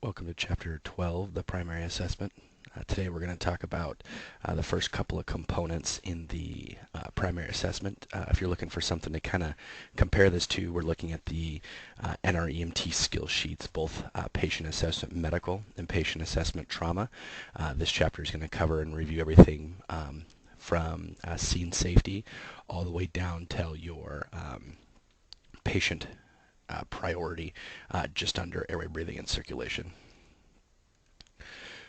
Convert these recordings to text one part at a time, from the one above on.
Welcome to Chapter 12, the primary assessment. Today we're going to talk about the first couple of components in the primary assessment. If you're looking for something to kind of compare this to, we're looking at the NREMT skill sheets, both patient assessment medical and patient assessment trauma. This chapter is going to cover and review everything from scene safety all the way down till your patient priority just under airway, breathing, and circulation.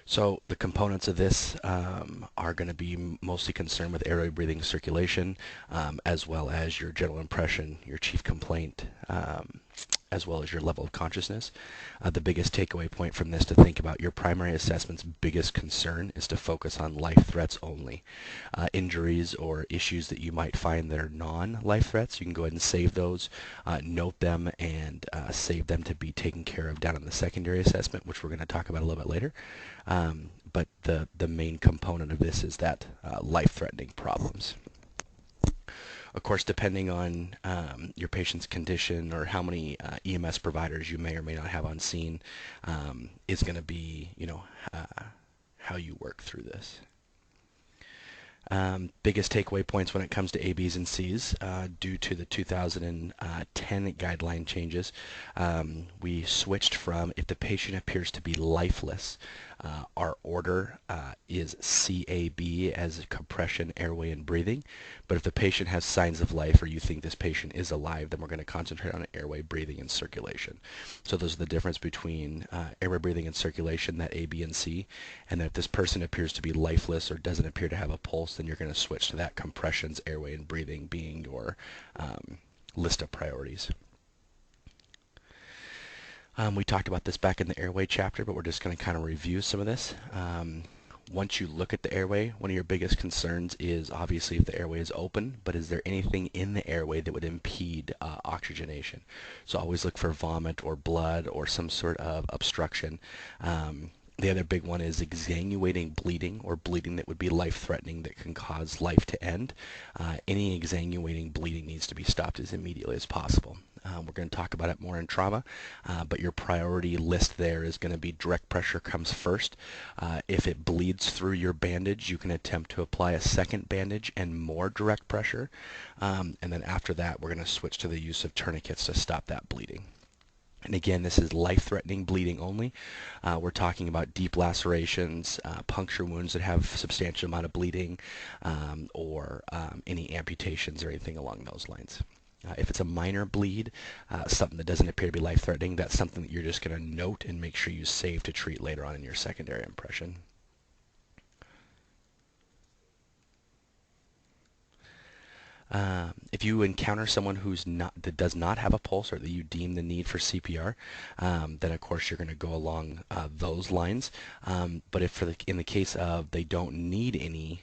So the components of this are going to be mostly concerned with airway, breathing, circulation, as well as your general impression, your chief complaint, as well as your level of consciousness. The biggest takeaway point from this to think about your primary assessment's biggest concern is to focus on life threats only. Injuries or issues that you might find that are non-life threats, you can go ahead and save those, note them, and save them to be taken care of down in the secondary assessment, which we're going to talk about a little bit later. But the main component of this is that life-threatening problems. Of course, depending on your patient's condition or how many EMS providers you may or may not have on scene, is going to be, how you work through this. Biggest takeaway points when it comes to A, B's, and C's due to the 2010 guideline changes. We switched from if the patient appears to be lifeless, our order is CAB as compression, airway, and breathing. But if the patient has signs of life or you think this patient is alive, then we're going to concentrate on airway, breathing, and circulation. So those are the difference between airway, breathing, and circulation, that A, B, and C. And then if this person appears to be lifeless or doesn't appear to have a pulse, then you're going to switch to that compressions, airway, and breathing being your list of priorities. We talked about this back in the airway chapter, but we're just going to kind of review some of this. Once you look at the airway, one of your biggest concerns is obviously if the airway is open, but is there anything in the airway that would impede oxygenation? So always look for vomit or blood or some sort of obstruction. The other big one is exsanguating bleeding or bleeding that would be life-threatening that can cause life to end. Any exsanguating bleeding needs to be stopped as immediately as possible. We're going to talk about it more in trauma, but your priority list there is going to be direct pressure comes first. If it bleeds through your bandage, you can attempt to apply a second bandage and more direct pressure. And then after that, we're going to switch to the use of tourniquets to stop that bleeding. And again, this is life-threatening bleeding only. We're talking about deep lacerations, puncture wounds that have substantial amount of bleeding, or any amputations or anything along those lines. If it's a minor bleed, something that doesn't appear to be life-threatening, that's something that you're just going to note and make sure you save to treat later on in your secondary impression. If you encounter someone that does not have a pulse or that you deem the need for CPR, then of course you're going to go along those lines. But if in the case of they don't need any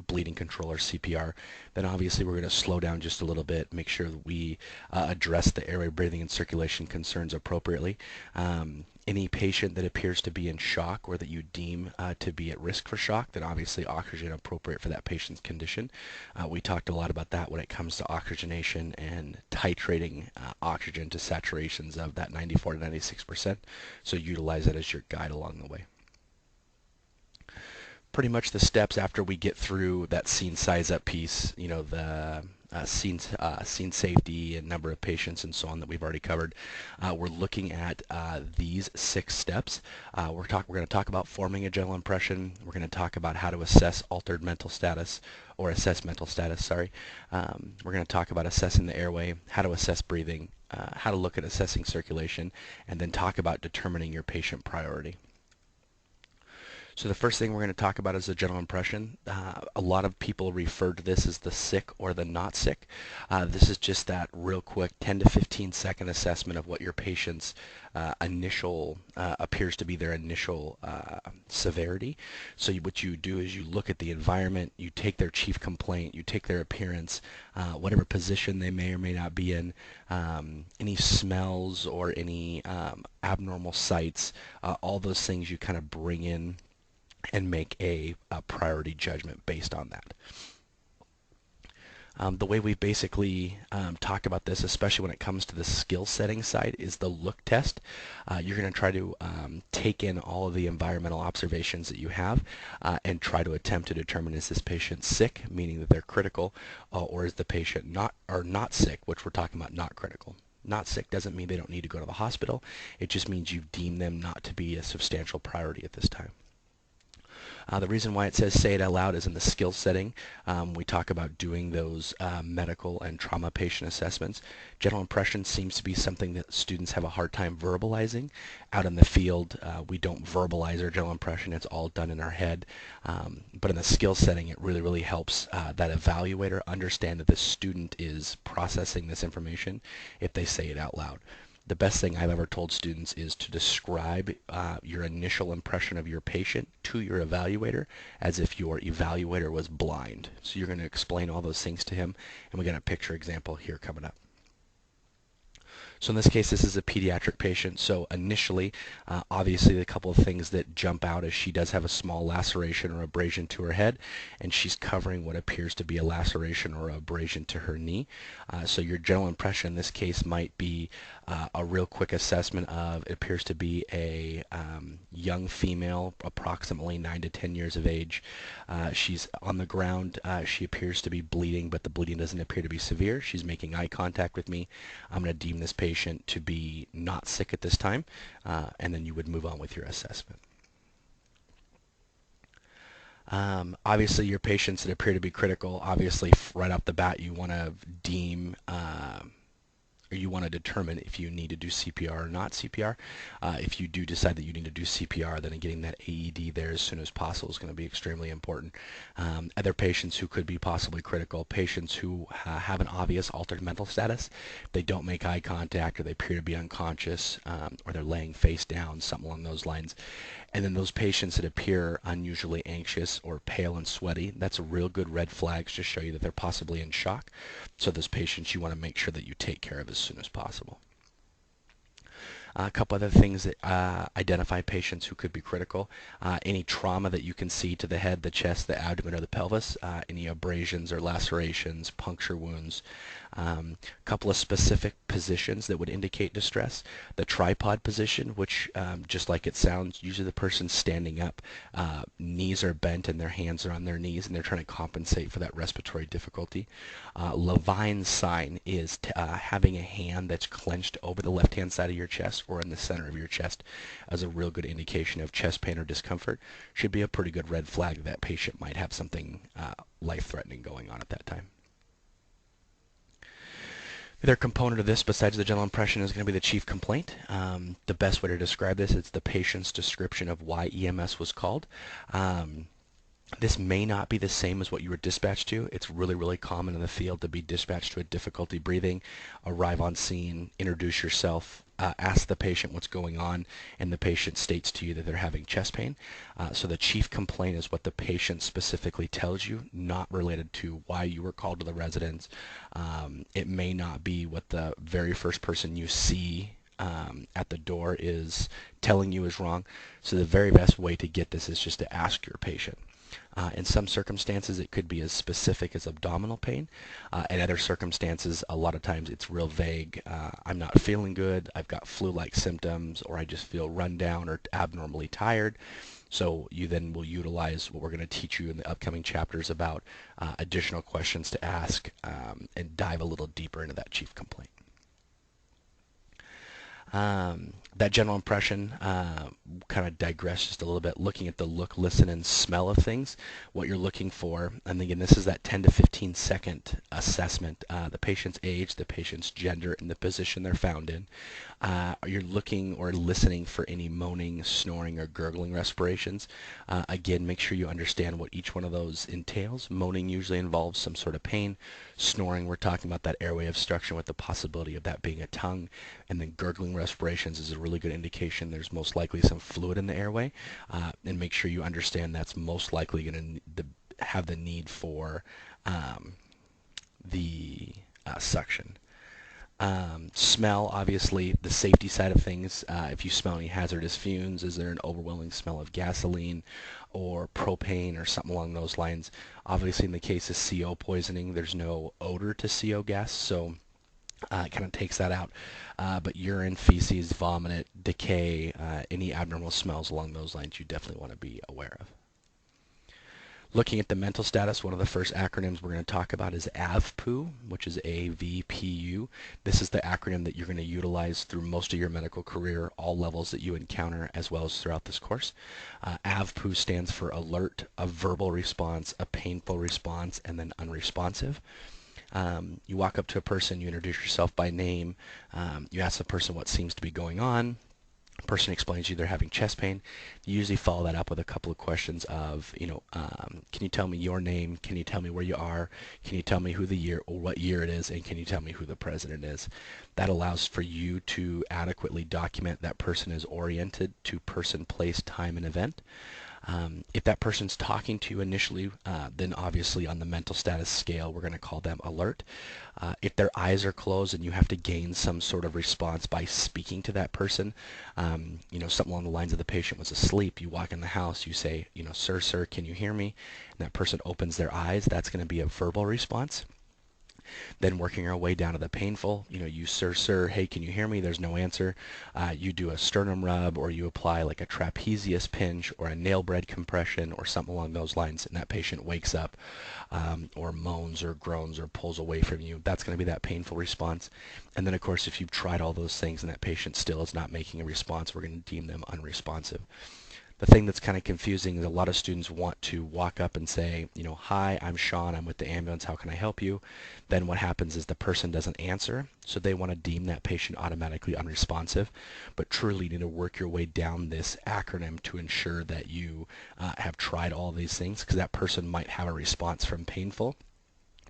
bleeding control or CPR, then obviously we're going to slow down just a little bit, make sure that we address the airway, breathing, and circulation concerns appropriately. Any patient that appears to be in shock or that you deem to be at risk for shock, then obviously oxygen appropriate for that patient's condition. We talked a lot about that when it comes to oxygenation and titrating oxygen to saturations of that 94 to 96%. So utilize that as your guide along the way. Pretty much the steps after we get through that scene size up piece, the scene safety and number of patients and so on that we've already covered. We're looking at these 6 steps. We're going to talk about forming a general impression. We're going to talk about how to assess altered mental status or assess mental status, sorry. We're going to talk about assessing the airway, how to assess breathing, how to look at assessing circulation, and then talk about determining your patient priority. So the first thing we're going to talk about is the general impression. A lot of people refer to this as the sick or the not sick. This is just that real quick 10 to 15 second assessment of what your patient's initial appears to be their initial severity. So what you do is you look at the environment, you take their chief complaint, you take their appearance, whatever position they may or may not be in, any smells or any abnormal sights, all those things you kind of bring in and make a priority judgment based on that. The way we basically talk about this, especially when it comes to the skill setting side, is the look test. You're going to try to take in all of the environmental observations that you have and try to attempt to determine, is this patient sick, meaning that they're critical, or is the patient not sick, which we're talking about not critical. Not sick doesn't mean they don't need to go to the hospital. It just means you deem them not to be a substantial priority at this time. The reason why it says say it out loud is in the skill setting. We talk about doing those medical and trauma patient assessments. General impression seems to be something that students have a hard time verbalizing. Out in the field, we don't verbalize our general impression. It's all done in our head. But in the skill setting, it really, really helps that evaluator understand that the student is processing this information if they say it out loud. The best thing I've ever told students is to describe your initial impression of your patient to your evaluator as if your evaluator was blind. So you're going to explain all those things to him, and we got a picture example here coming up. So in this case, this is a pediatric patient. So initially, obviously, the couple of things that jump out is she does have a small laceration or abrasion to her head, and she's covering what appears to be a laceration or abrasion to her knee. So your general impression in this case might be a real quick assessment of, it appears to be a young female, approximately 9 to 10 years of age. She's on the ground. She appears to be bleeding, but the bleeding doesn't appear to be severe. She's making eye contact with me. I'm going to deem this patient to be not sick at this time, and then you would move on with your assessment. Obviously, your patients that appear to be critical, obviously right off the bat, you want to deem or you want to determine if you need to do CPR or not CPR. If you do decide that you need to do CPR, then getting that AED there as soon as possible is going to be extremely important. Other patients who could be possibly critical, patients who have an obvious altered mental status, they don't make eye contact, or they appear to be unconscious, or they're laying face down, something along those lines. And then those patients that appear unusually anxious or pale and sweaty, that's a real good red flags to show you that they're possibly in shock. So those patients you want to make sure that you take care of as soon as possible. A couple other things that identify patients who could be critical. Any trauma that you can see to the head, the chest, the abdomen, or the pelvis. Any abrasions or lacerations, puncture wounds. A couple of specific positions that would indicate distress. The tripod position, which just like it sounds, usually the person's standing up, knees are bent and their hands are on their knees, and they're trying to compensate for that respiratory difficulty. Levine's sign is having a hand that's clenched over the left-hand side of your chest or in the center of your chest as a real good indication of chest pain or discomfort. Should be a pretty good red flag that patient might have something life-threatening going on at that time. The other component of this, besides the general impression, is going to be the chief complaint. The best way to describe this is the patient's description of why EMS was called. This may not be the same as what you were dispatched to. It's really, really common in the field to be dispatched to a difficulty breathing, arrive on scene, introduce yourself, ask the patient what's going on, and the patient states to you that they're having chest pain. So the chief complaint is what the patient specifically tells you, not related to why you were called to the residence. It may not be what the very first person you see at the door is telling you is wrong. So the very best way to get this is just to ask your patient. In some circumstances, it could be as specific as abdominal pain. In other circumstances, a lot of times it's real vague. I'm not feeling good, I've got flu-like symptoms, or I just feel run down or abnormally tired. So you then will utilize what we're going to teach you in the upcoming chapters about additional questions to ask and dive a little deeper into that chief complaint. That general impression, kind of digress just a little bit, looking at the look, listen, and smell of things, what you're looking for. And again, this is that 10 to 15 second assessment, the patient's age, the patient's gender, and the position they're found in. You're looking or listening for any moaning, snoring, or gurgling respirations. Again, make sure you understand what each one of those entails. Moaning usually involves some sort of pain. Snoring, we're talking about that airway obstruction with the possibility of that being a tongue. And then gurgling respirations is a really good indication there's most likely some fluid in the airway. And make sure you understand that's most likely going to have the need for the suction. Smell, obviously, the safety side of things. If you smell any hazardous fumes, is there an overwhelming smell of gasoline or propane or something along those lines? Obviously, in the case of CO poisoning, there's no odor to CO gas, so it kind of takes that out. But urine, feces, vomit, decay, any abnormal smells along those lines, you definitely want to be aware of. Looking at the mental status, one of the first acronyms we're going to talk about is AVPU, which is AVPU. This is the acronym that you're going to utilize through most of your medical career, all levels that you encounter, as well as throughout this course. AVPU stands for alert, a verbal response, a painful response, and then unresponsive. You walk up to a person, you introduce yourself by name, you ask the person what seems to be going on. Person explains to you they're having chest pain. You usually follow that up with a couple of questions of, can you tell me your name? Can you tell me where you are? Can you tell me who the year or what year it is? And can you tell me who the president is? That allows for you to adequately document that person is oriented to person, place, time, and event. If that person's talking to you initially, then obviously on the mental status scale, we're going to call them alert. If their eyes are closed and you have to gain some sort of response by speaking to that person, something along the lines of the patient was asleep, you walk in the house, you say, sir, can you hear me? And that person opens their eyes, that's going to be a verbal response. Then working our way down to the painful, you sir, hey, can you hear me? There's no answer. You do a sternum rub, or you apply like a trapezius pinch or a nail bed compression or something along those lines, and that patient wakes up or moans or groans or pulls away from you. That's going to be that painful response. And then, of course, if you've tried all those things and that patient still is not making a response, we're going to deem them unresponsive. The thing that's kind of confusing is a lot of students want to walk up and say, hi, I'm Sean, I'm with the ambulance, how can I help you? Then what happens is the person doesn't answer, so they want to deem that patient automatically unresponsive. But truly you need to work your way down this acronym to ensure that you have tried all these things, because that person might have a response from painful.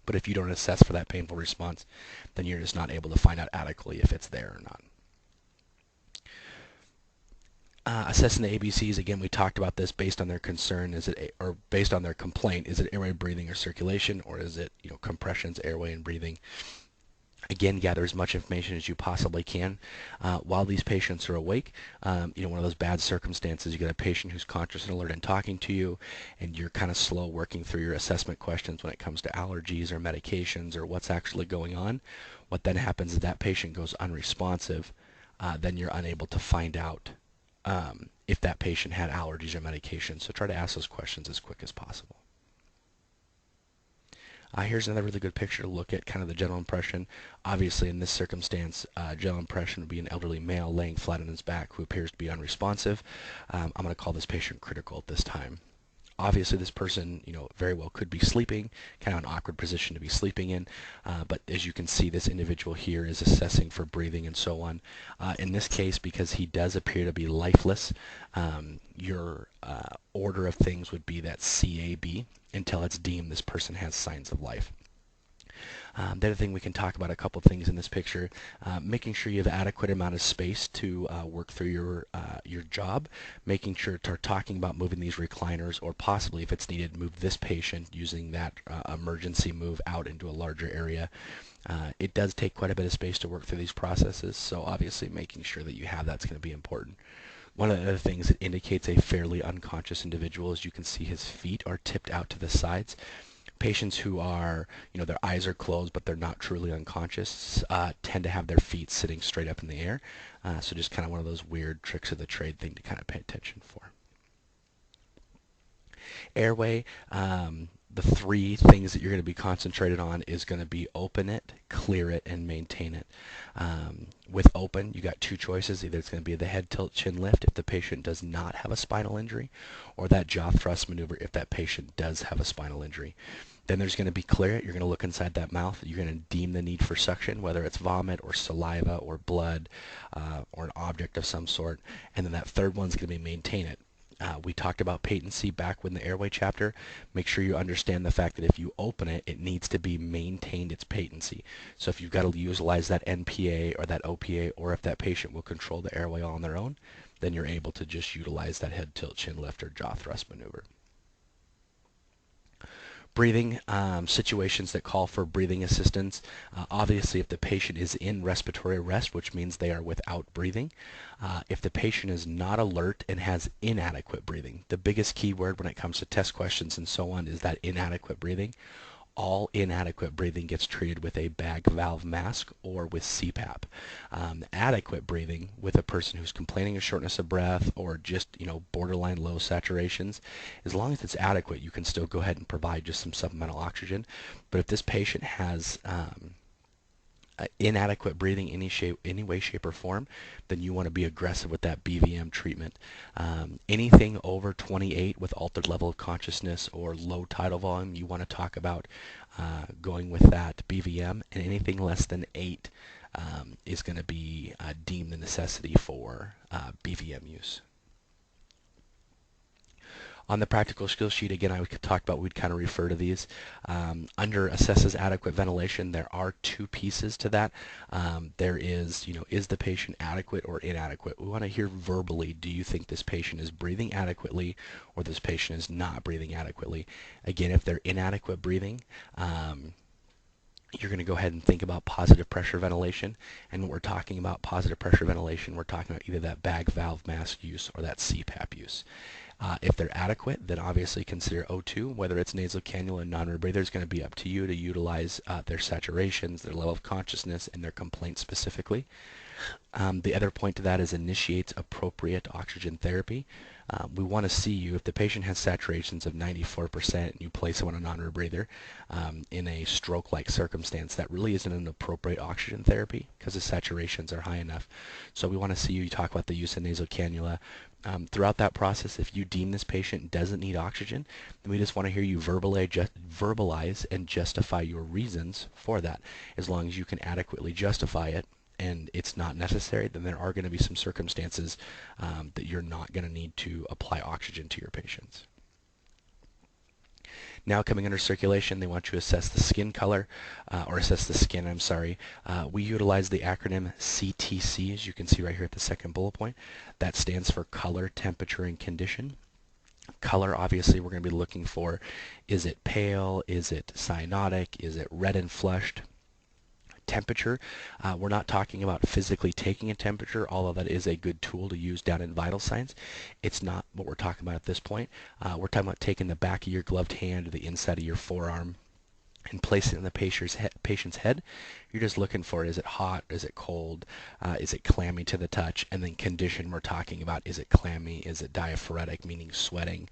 But if you don't assess for that painful response, then you're just not able to find out adequately if it's there or not. Assessing the ABCs, again, we talked about this based on their concern, or based on their complaint, is it airway, breathing, or circulation, or is it, compressions, airway, and breathing? Again, gather as much information as you possibly can while these patients are awake. One of those bad circumstances, you get a patient who's conscious and alert and talking to you, and you're kind of slow working through your assessment questions when it comes to allergies or medications or what's actually going on. What then happens is that patient goes unresponsive. Then you're unable to find out if that patient had allergies or medications. So try to ask those questions as quick as possible. Here's another really good picture to look at kind of the general impression. Obviously, in this circumstance, general impression would be an elderly male laying flat on his back who appears to be unresponsive. I'm going to call this patient critical at this time. Obviously, this person, very well could be sleeping, kind of an awkward position to be sleeping in. But as you can see, this individual here is assessing for breathing and so on. In this case, because he does appear to be lifeless, your order of things would be that CAB until it's deemed this person has signs of life. The other thing we can talk about, a couple things in this picture, making sure you have adequate amount of space to work through your job, making sure to talking about moving these recliners, or possibly if it's needed, move this patient using that emergency move out into a larger area. It does take quite a bit of space to work through these processes, so obviously making sure that you have that's going to be important. One of the other things that indicates a fairly unconscious individual is you can see his feet are tipped out to the sides. Patients who are, their eyes are closed but they're not truly unconscious tend to have their feet sitting straight up in the air. So just kind of one of those weird tricks of the trade thing to kind of pay attention for. Airway, the three things that you're going to be concentrated on is going to be open it, clear it, and maintain it. With open, you got two choices. Either it's going to be the head tilt chin lift if the patient does not have a spinal injury, or that jaw thrust maneuver if that patient does have a spinal injury. Then there's going to be clear it. You're going to look inside that mouth. You're going to deem the need for suction, whether it's vomit or saliva or blood or an object of some sort. And then that third one's going to be maintain it. We talked about patency back in the airway chapter. Make sure you understand the fact that if you open it, it needs to be maintained its patency. So if you've got to utilize that NPA or that OPA, or if that patient will control the airway all on their own, then you're able to just utilize that head tilt chin lift or jaw thrust maneuver. Breathing situations that call for breathing assistance. Obviously, if the patient is in respiratory arrest, which means they are without breathing. If the patient is not alert and has inadequate breathing. The biggest key word when it comes to test questions and so on is that inadequate breathing. All inadequate breathing gets treated with a bag valve mask or with CPAP. Adequate breathing with a person who's complaining of shortness of breath or just borderline low saturations, as long as it's adequate, you can still go ahead and provide just some supplemental oxygen. But if this patient has inadequate breathing any way, shape, or form, then you want to be aggressive with that BVM treatment. Anything over 28 with altered level of consciousness or low tidal volume, you want to talk about going with that BVM, and anything less than 8 is going to be deemed the necessity for BVM use. On the practical skills sheet, again, I would talk about, we'd kind of refer to these. Under assesses adequate ventilation, there are 2 pieces to that. There is, is the patient adequate or inadequate? We want to hear verbally, do you think this patient is breathing adequately or this patient is not breathing adequately? Again, if they're inadequate breathing, you're going to go ahead and think about positive pressure ventilation. And when we're talking about positive pressure ventilation, we're talking about either that bag valve mask use or that CPAP use. If they're adequate, then obviously consider O2. Whether it's nasal cannula and non-rebreather is going to be up to you to utilize their saturations, their level of consciousness, and their complaint specifically. The other point to that is initiates appropriate oxygen therapy. We want to see you, if the patient has saturations of 94% and you place them on a non-rebreather in a stroke-like circumstance, that really isn't an appropriate oxygen therapy because the saturations are high enough. So we want to see you talk about the use of nasal cannula. Throughout that process, if you deem this patient doesn't need oxygen, then we just want to hear you verbalize and justify your reasons for that. As long as you can adequately justify it and it's not necessary, then there are going to be some circumstances that you're not going to need to apply oxygen to your patients. Now coming under circulation, they want you to assess the skin color, or assess the skin, I'm sorry. We utilize the acronym CTC, as you can see right here at the second bullet point. That stands for color, temperature, and condition. Color, obviously, we're going to be looking for, is it pale, is it cyanotic, is it red and flushed? Temperature, we're not talking about physically taking a temperature, although that is a good tool to use down in vital signs. It's not what we're talking about at this point. We're talking about taking the back of your gloved hand or the inside of your forearm and placing it on the patient's head. You're just looking for, is it hot, is it cold, is it clammy to the touch? And then condition, we're talking about, is it clammy, is it diaphoretic, meaning sweating,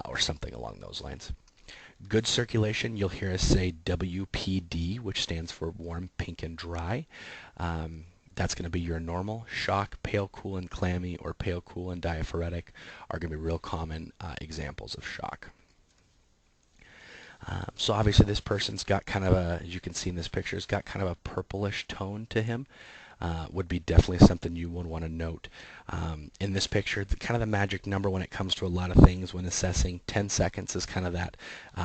or something along those lines. Good circulation, you'll hear us say WPD, which stands for warm, pink, and dry. That's going to be your normal. Shock, pale, cool, and clammy, or pale, cool, and diaphoretic are going to be real common examples of shock. So obviously this person's got kind of a, as you can see in this picture, has got kind of a purplish tone to him. Would be definitely something you would want to note. In this picture, kind of the magic number when it comes to a lot of things when assessing, 10 seconds is kind of that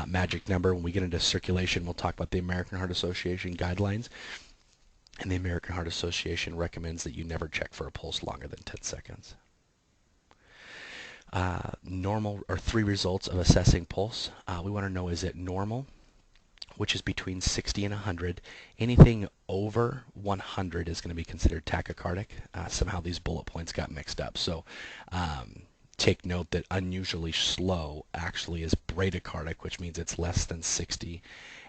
magic number. When we get into circulation, we'll talk about the American Heart Association guidelines. And the American Heart Association recommends that you never check for a pulse longer than 10 seconds. Normal, or 3 results of assessing pulse. We want to know, is it normal, which is between 60 and 100. Anything over 100 is going to be considered tachycardic. Somehow these bullet points got mixed up. So take note that unusually slow actually is bradycardic, which means it's less than 60.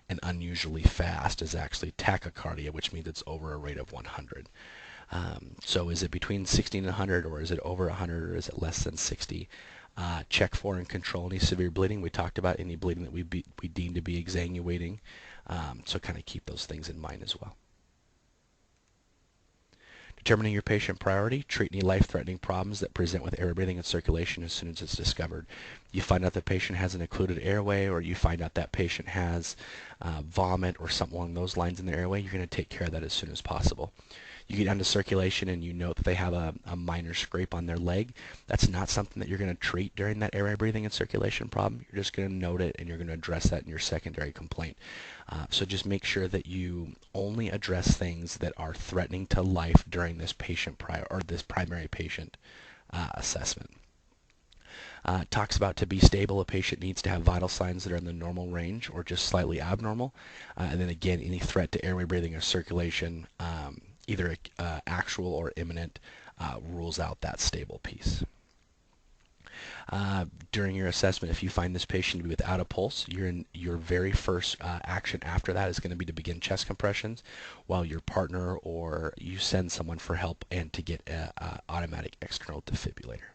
And unusually fast is actually tachycardia, which means it's over a rate of 100. So is it between 60 and 100, or is it over 100, or is it less than 60? Check for and control any severe bleeding. We talked about any bleeding that we deem to be exsanguating. So kind of keep those things in mind as well. Determining your patient priority, treat any life-threatening problems that present with air breathing and circulation as soon as it's discovered. You find out the patient has an occluded airway, or you find out that patient has vomit or something along those lines in their airway, you're going to take care of that as soon as possible. You get down to circulation and you note that they have a minor scrape on their leg. That's not something that you're going to treat during that airway breathing and circulation problem. You're just going to note it and you're going to address that in your secondary complaint. So just make sure that you only address things that are threatening to life during this patient this primary patient assessment. Talks about to be stable, a patient needs to have vital signs that are in the normal range or just slightly abnormal. And then again, any threat to airway, breathing, or circulation, either actual or imminent, rules out that stable piece. During your assessment, if you find this patient to be without a pulse, your very first action after that is going to be to begin chest compressions, while your partner or you send someone for help and to get an automatic external defibrillator.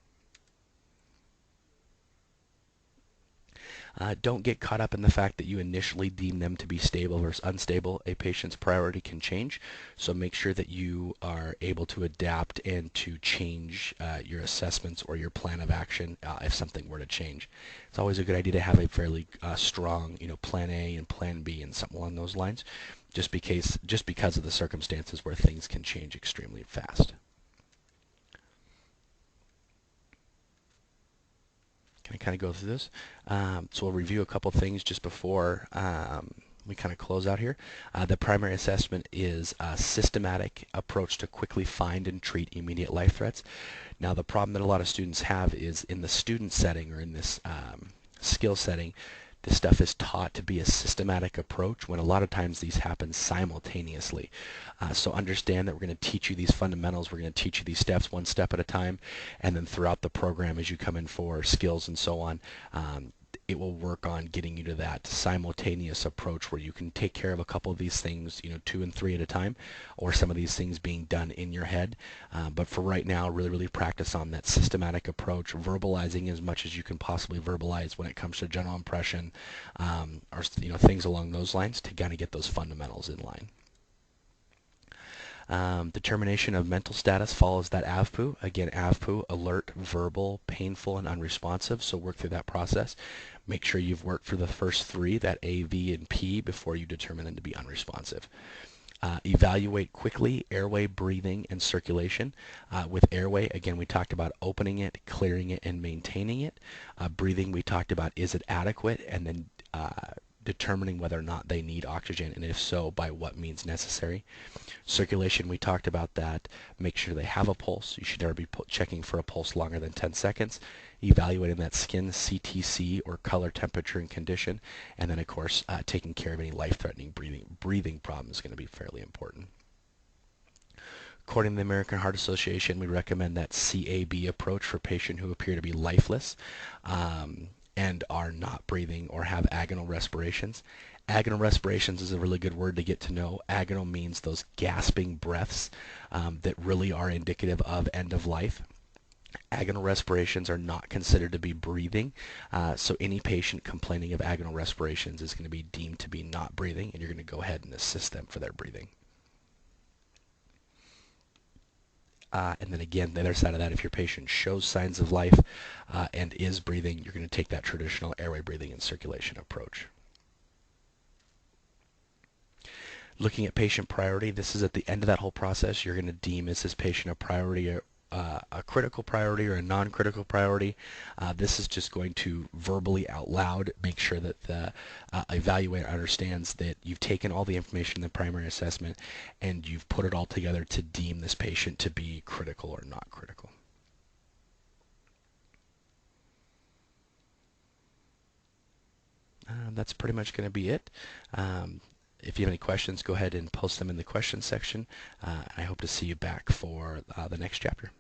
Don't get caught up in the fact that you initially deem them to be stable versus unstable. A patient's priority can change, so make sure that you are able to adapt and to change your assessments or your plan of action if something were to change. It's always a good idea to have a fairly strong, plan A and plan B and something along those lines, just because of the circumstances where things can change extremely fast. Can I kind of go through this? So we'll review a couple things just before we kind of close out here. The primary assessment is a systematic approach to quickly find and treat immediate life threats. Now the problem that a lot of students have is in the student setting or in this skill setting, this stuff is taught to be a systematic approach when a lot of times these happen simultaneously. So understand that we're going to teach you these fundamentals, we're going to teach you these steps one step at a time, and then throughout the program as you come in for skills and so on, it will work on getting you to that simultaneous approach where you can take care of a couple of these things, 2 and 3 at a time, or some of these things being done in your head. But for right now, really practice on that systematic approach, verbalizing as much as you can possibly verbalize when it comes to general impression, or things along those lines to kind of get those fundamentals in line. Determination of mental status follows that AVPU. Again, AVPU, alert, verbal, painful, and unresponsive. So work through that process. Make sure you've worked through the first 3, that A, V, and P, before you determine them to be unresponsive. Evaluate quickly airway, breathing, and circulation. With airway, again, we talked about opening it, clearing it, and maintaining it. Breathing, we talked about is it adequate, and then determining whether or not they need oxygen, and if so, by what means necessary. Circulation, we talked about that. Make sure they have a pulse. You should never be checking for a pulse longer than 10 seconds. Evaluating that skin CTC or color, temperature, and condition. And then, of course, taking care of any life-threatening breathing problems is going to be fairly important. According to the American Heart Association, we recommend that CAB approach for patients who appear to be lifeless and are not breathing or have agonal respirations. Agonal respirations is a really good word to get to know. Agonal means those gasping breaths that really are indicative of end of life. Agonal respirations are not considered to be breathing, so any patient complaining of agonal respirations is going to be deemed to be not breathing, and you're going to go ahead and assist them for their breathing. And then again, the other side of that, if your patient shows signs of life and is breathing, you're going to take that traditional airway, breathing, and circulation approach. Looking at patient priority, this is at the end of that whole process. You're going to deem is this patient a priority, a critical priority, or a non-critical priority. This is just going to verbally out loud make sure that the evaluator understands that you've taken all the information in the primary assessment and you've put it all together to deem this patient to be critical or not critical. That's pretty much going to be it. If you have any questions, go ahead and post them in the questions section. I hope to see you back for the next chapter.